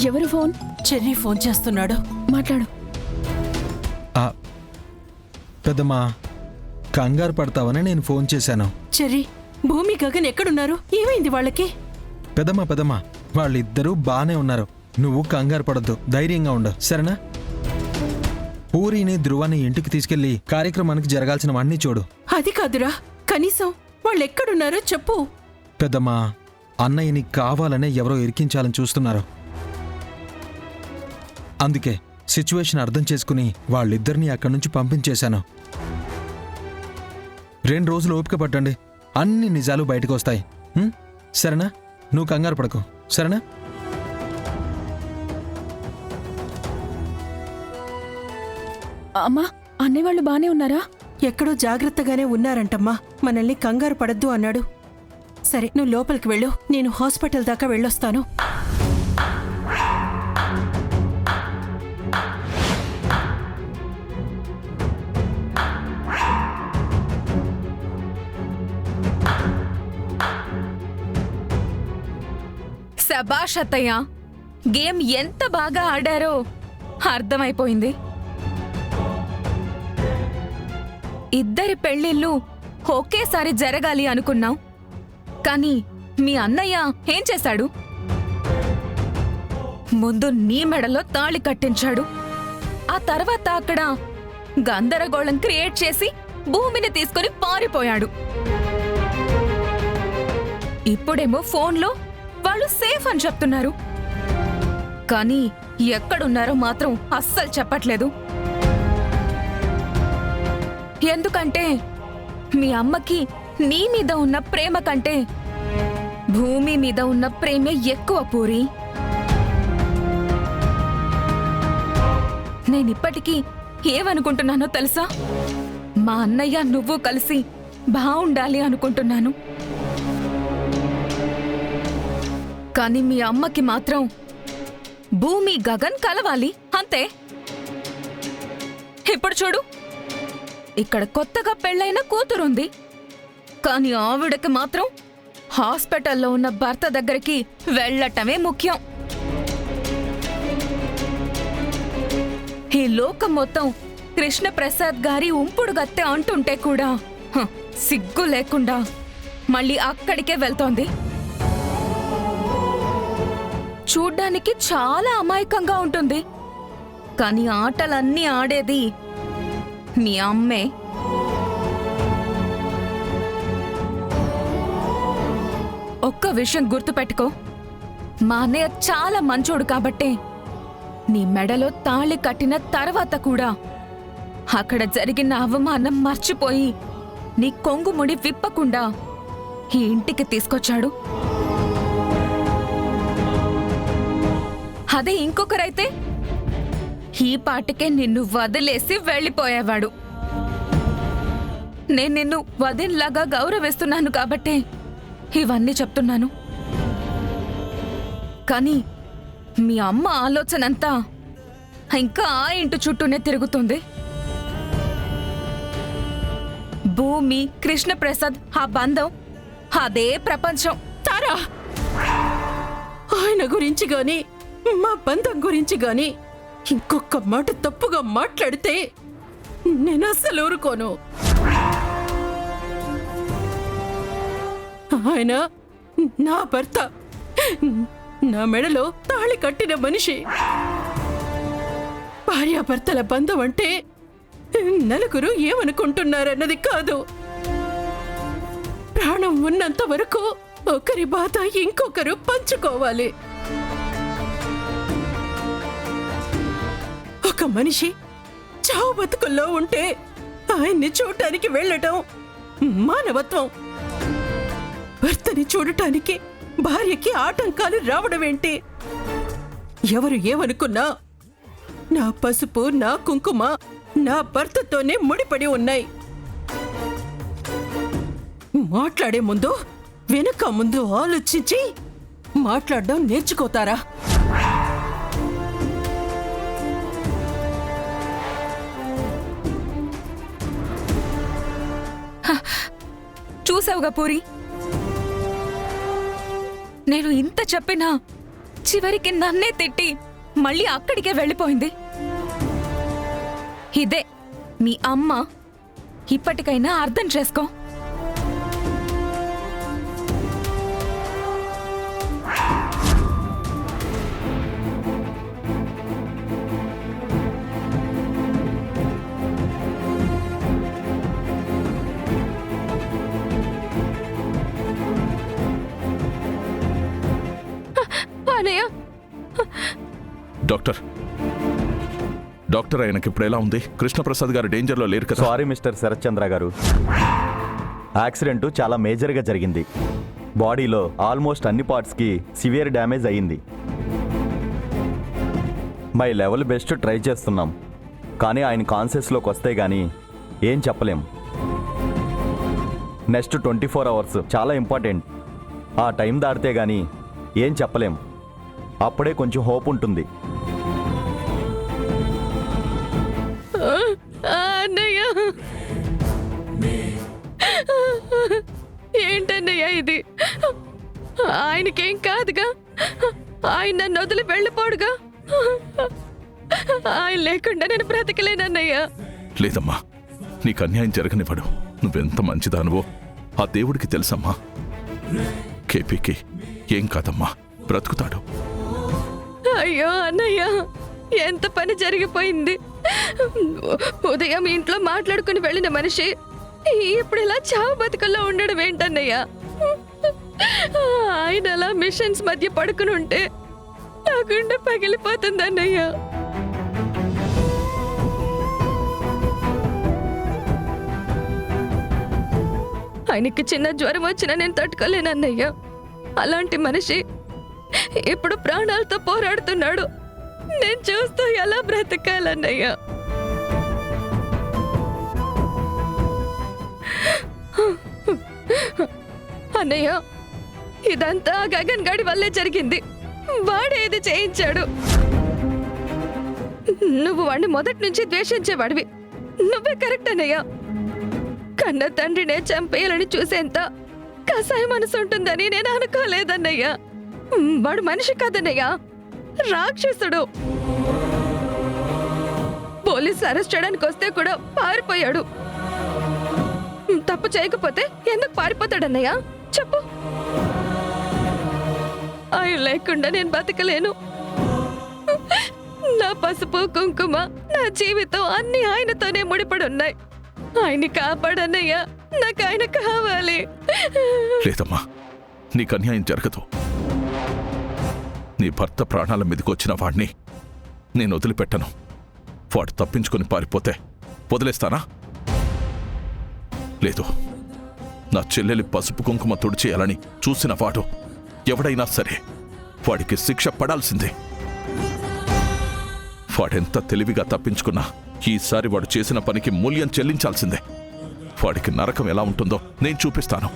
ఎవరు phone? Cherry phone చేస్తున్నాడు. మాట్లాడు. పెద్దమ్మా, కంగారు పడతావని నేను ఫోన్ చేశాను. చెర్రీ, భూమి గగన్ ఎక్కడున్నారు? ఏమైంది వాళ్ళకి? పెద్దమ్మా, వాళ్ళిద్దరూ బానే ఉన్నారు. నువ్వు కంగారు పడద్దు, ధైర్యంగా ఉండు, సరేనా? పూరిని ధ్రువాన్ని ఇంటికి తీసుకెళ్లి కార్యక్రమానికి జరగాల్సినవన్నీ చూడు. అది కాదురా, కనీసం వాళ్ళెక్కడున్నారో చెప్పు. పెద్దమ్మా, అన్నయ్యని కావాలనే ఎవరో ఇరికించాలని చూస్తున్నారు. అందుకే సిచ్యువేషన్ అర్థం చేసుకుని వాళ్ళిద్దరినీ అక్కడి నుంచి పంపించేశాను. 2 రోజులు ఓపిక పట్టండి, అన్ని నిజాలు బయటకు వస్తాయి. సరేనా? నువ్వు కంగారు పడకు, సరేనా? అమ్మా, అన్నయ్య వాళ్ళు బానే ఉన్నారా? ఎక్కడో జాగ్రత్తగానే ఉన్నారంటమ్మా. మనల్ని కంగారు పడద్దు అన్నాడు. సరే, నువ్వు లోపలికి వెళ్ళు, నేను హాస్పిటల్ దాకా వెళ్ళొస్తాను. శభాష్ అత్తయ్య, గేమ్ ఎంత బాగా ఆడారో అర్థమైపోయింది. ఇద్దరి పెళ్లిళ్ళు ఒకేసారి జరగాలి అనుకున్నాం, కానీ మీ అన్నయ్య ఏం చేశాడు? ముందు నీ మెడలో తాళి కట్టించాడు, ఆ తర్వాత అక్కడ గందరగోళం క్రియేట్ చేసి భూమిని తీసుకుని పారిపోయాడు. ఇప్పుడేమో ఫోన్లో వాళ్ళు సేఫ్ అని చెప్తున్నారు, కానీ ఎక్కడున్నారో మాత్రం అస్సలు చెప్పట్లేదు. ఎందుకంటే మీ అమ్మకి నీ మీద ఉన్న ప్రేమ కంటే భూమి మీద ఉన్న ప్రేమే ఎక్కువ పూరి. నేనిప్పటికీ ఏమనుకుంటున్నానో తెలుసా? మా అన్నయ్య నువ్వు కలిసి బావుండాలి అనుకుంటున్నాను, కానీ మీ అమ్మకి మాత్రం భూమి గగన్ కలవాలి అంతే. ఇప్పుడు చూడు, ఇక్కడ కొత్తగా పెళ్ళైన కూతురుంది, కానీ ఆవిడకి మాత్రం హాస్పిటల్లో ఉన్న భర్త దగ్గరికి వెళ్ళటమే ముఖ్యం. ఈ లోకం మొత్తం కృష్ణప్రసాద్ గారి ఉంపుడు గత్తె అంటుంటే కూడా సిగ్గు లేకుండా మళ్ళీ అక్కడికే వెళ్తోంది. చూడ్డానికి చాలా అమాయకంగా ఉంటుంది, కానీ ఆటలన్నీ ఆడేది మీ అమ్మే. ఒక్క విషయం గుర్తుపెట్టుకో, మా అన్నయ్య చాలా మంచోడు కాబట్టే నీ మెడలో తాళి కట్టిన తర్వాత కూడా అక్కడ జరిగిన అవమానం మర్చిపోయి నీ కొంగుముడి విప్పకుండా ఈ ఇంటికి తీసుకొచ్చాడు. అదే ఇంకొకరైతే ఈ పాటికే నిన్ను వదిలేసి వెళ్ళిపోయేవాడు. నేను నిన్ను వదినలాగా గౌరవిస్తున్నాను కాబట్టే ఇవన్నీ చెప్తున్నాను, కానీ మీ అమ్మ ఆలోచనంతా ఇంకా ఆ ఇంటి చుట్టూనే తిరుగుతుంది. భూమి, కృష్ణప్రసాద్, ఆ బంధం, అదే ప్రపంచం. తారా, ఆయన గురించి గాని మా బంధం గురించి గాని ఇంకొక మాట తప్పుగా మాట్లాడితే నేను అస్సలు ఊరుకోను. ఆయన నా భర్త, నా మెడలో తాళి కట్టిన మనిషి. భార్యాభర్తల బంధం అంటే నలుగురు ఏమనుకుంటున్నారన్నది కాదు. ప్రాణం ఉన్నంత వరకు ఒకరి బాధ ఇంకొకరు పంచుకోవాలి. ఒక మనిషి చావు బతుకుల్లో ఉంటే ఆయన్ని చూడటానికి వెళ్ళటం మానవత్వం. భర్తని చూడటానికి భార్యకి ఆటంకాలు రావడం ఏంటి? ఎవరు ఏమనుకున్నా నా పసుపు, నా కుంకుమ నా భర్తతోనే ముడిపడి ఉన్నాయి. మాట్లాడే ముందు వెనుక ముందు ఆలోచించి మాట్లాడడం నేర్చుకోతారా? చూసావుగా పూరి, నేను ఇంత చెప్పినా చివరికి నన్నే తిట్టి మళ్ళీ అక్కడికే వెళ్ళిపోయింది. ఇదే మీ అమ్మ. ఇప్పటికైనా అర్థం చేసుకో. అనయ్య, డాక్టర్ ఆయనకి ఇప్పుడు ఎలా ఉంది? కృష్ణప్రసాద్ గారు డేంజర్లో లేరు కదా? సారీ మిస్టర్ శరత్ చంద్ర గారు, యాక్సిడెంట్ చాలా మేజర్గా జరిగింది. బాడీలో ఆల్మోస్ట్ అన్ని పార్ట్స్కి సివియర్ డ్యామేజ్ అయ్యింది. మై లెవెల్ బెస్ట్ ట్రై చేస్తున్నాం, కానీ ఆయన కాన్షియస్లోకి వస్తే కానీ ఏం చెప్పలేం. నెక్స్ట్ 24 hours చాలా ఇంపార్టెంట్. ఆ టైం దాటితే కానీ ఏం చెప్పలేం. అప్పుడే కొంచెం హోప్ ఉంటుంది. అన్నయ్య, ఏంటన్నయ్య ఇది? ఆయనకేం కాదుగా, ఆయన నన్ను వదిలి వెళ్ళిపోడుగా. ఆయన లేకుండా నేను బ్రతకలేనన్నయ్య. లేదమ్మా, నీకు అన్యాయం జరగనివ్వడు. నువ్వెంత మంచిదానువో ఆ దేవుడికి తెలుసమ్మా. కేపీకి ఏం కాదమ్మా, బ్రతుకుతాడు. అయ్యో అన్నయ్య, ఎంత పని జరిగిపోయింది. ఉదయం ఇంట్లో మాట్లాడుకుని వెళ్ళిన మనిషి ఇప్పుడు ఇలా చావు బతుకల్లో ఉండడం ఏంటన్నయ్య? ఆయన అలా మిషన్స్ మధ్య పడుకుని ఉంటే నా గుండె పగిలిపోతుంది అన్నయ్య. ఆయనకి చిన్న జ్వరం వచ్చినా నేను తట్టుకోలేనన్నయ్య. అలాంటి మనిషి ఇప్పుడు ప్రాణాలతో పోరాడుతున్నాడు. నేను చూస్తూ ఎలా బ్రతకాలన్నయ్య? అన్నయ్య, ఇదంతా గగన్ గాడి వల్లే జరిగింది. వాడే ఇది చేయించాడు. నువ్వు వాడిని మొదటి నుంచి ద్వేషించేవాడివి. నువ్వే కరెక్ట్ అన్నయ్య. కన్న తండ్రినే చంపేయాలని చూసేంత కసాయ మనసు ఉంటుందని నేను అనుకోలేదన్నయ్య. వాడు మనిషి కాదన్నయ్య, రాక్షసుడు. పోలీసులు అరెస్ట్ చేయడానికి వస్తే కూడా పారిపోయాడు. తప్పు చేయకపోతే ఎందుకు పారిపోతాడన్నయ్య చెప్పు? ఆయన లేకుండా నేను బతకలేను. నా పసుపు కుంకుమ, నా జీవితం అన్ని ఆయనతోనే ముడిపడి ఉన్నాయి. ఆయన్ని కాపాడన్నయ్య, నాకు ఆయన కావాలి. లేదమ్మా, నీకు అన్యాయం జరగదు. నీ భర్త ప్రాణాల మీదకి వచ్చిన వాడిని నేను వదిలిపెట్టను. వాడు తప్పించుకొని పారిపోతే వదిలేస్తానా? లేదు. నా చెల్లెలి పసుపు కుంకుమ తుడిచేయాలని చూసిన వాడు ఎవడైనా సరే వాడికి శిక్ష పడాల్సిందే. వాడెంత తెలివిగా తప్పించుకున్నా ఈసారి వాడు చేసిన పనికి మూల్యం చెల్లించాల్సిందే. వాడికి నరకం ఎలా ఉంటుందో నేను చూపిస్తాను.